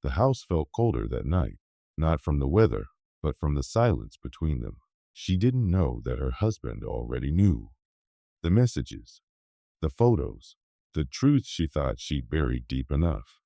The house felt colder that night, not from the weather, but from the silence between them. She didn't know that her husband already knew. The messages, the photos, the truth she thought she'd buried deep enough.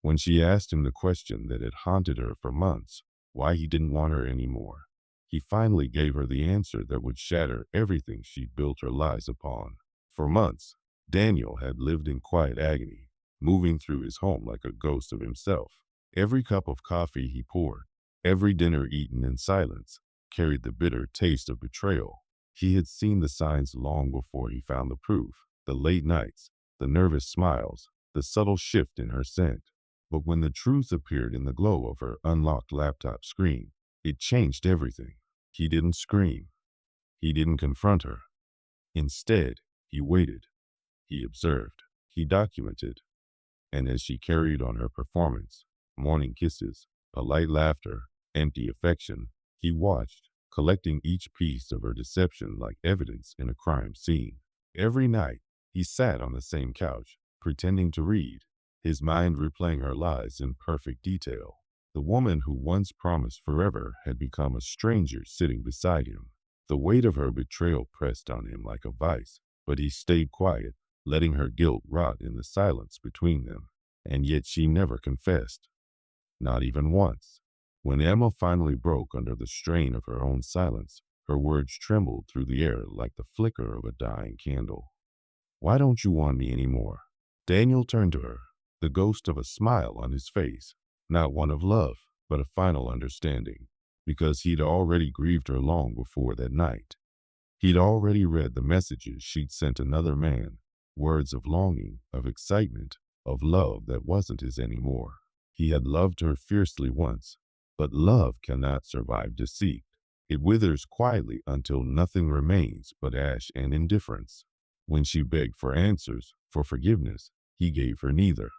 When she asked him the question that had haunted her for months, why he didn't want her anymore, he finally gave her the answer that would shatter everything she'd built her lies upon. For months, Daniel had lived in quiet agony, moving through his home like a ghost of himself. Every cup of coffee he poured, every dinner eaten in silence, carried the bitter taste of betrayal. He had seen the signs long before he found the proof, the late nights, the nervous smiles, the subtle shift in her scent. But when the truth appeared in the glow of her unlocked laptop screen, it changed everything. He didn't scream. He didn't confront her. Instead, he waited. He observed. He documented. And as she carried on her performance, morning kisses, polite laughter, empty affection, he watched, collecting each piece of her deception like evidence in a crime scene. Every night, he sat on the same couch, pretending to read, his mind replaying her lies in perfect detail. The woman who once promised forever had become a stranger sitting beside him. The weight of her betrayal pressed on him like a vice, but he stayed quiet, letting her guilt rot in the silence between them. And yet she never confessed. Not even once. When Emma finally broke under the strain of her own silence, her words trembled through the air like the flicker of a dying candle. "Why don't you want me anymore?" Daniel turned to her, the ghost of a smile on his face, not one of love, but a final understanding, because he'd already grieved her long before that night. He'd already read the messages she'd sent another man, words of longing, of excitement, of love that wasn't his anymore. He had loved her fiercely once, but love cannot survive deceit. It withers quietly until nothing remains but ash and indifference. When she begged for answers, for forgiveness, he gave her neither.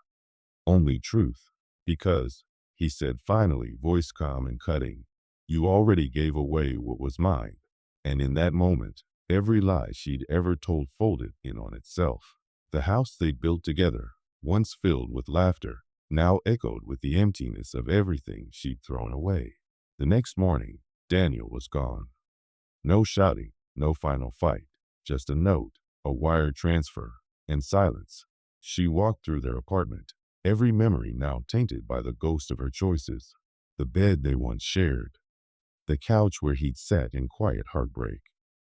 Only truth. Because, he said finally, voice calm and cutting, "You already gave away what was mine." And in that moment, every lie she'd ever told folded in on itself. The house they'd built together, once filled with laughter, now echoed with the emptiness of everything she'd thrown away. The next morning, Daniel was gone. No shouting, no final fight, just a note, a wire transfer, and silence. She walked through their apartment, every memory now tainted by the ghost of her choices. The bed they once shared, the couch where he'd sat in quiet heartbreak,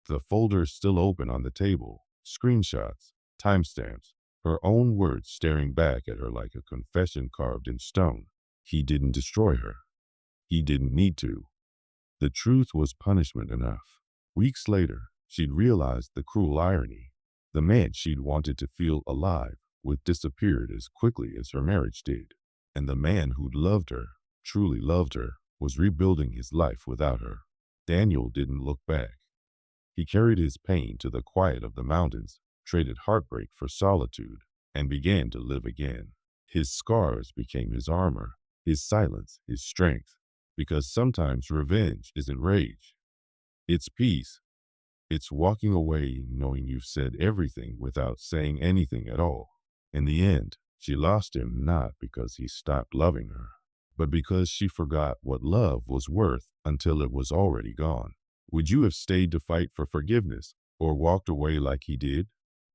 the folders still open on the table, screenshots, timestamps, her own words staring back at her like a confession carved in stone. He didn't destroy her. He didn't need to. The truth was punishment enough. Weeks later, she'd realized the cruel irony. The man she'd wanted to feel alive would disappeared as quickly as her marriage did. And the man who'd loved her, truly loved her, was rebuilding his life without her. Daniel didn't look back. He carried his pain to the quiet of the mountains, traded heartbreak for solitude, and began to live again. His scars became his armor, his silence his strength, because sometimes revenge isn't rage. It's peace. It's walking away knowing you've said everything without saying anything at all. In the end, she lost him not because he stopped loving her, but because she forgot what love was worth until it was already gone. Would you have stayed to fight for forgiveness or walked away like he did?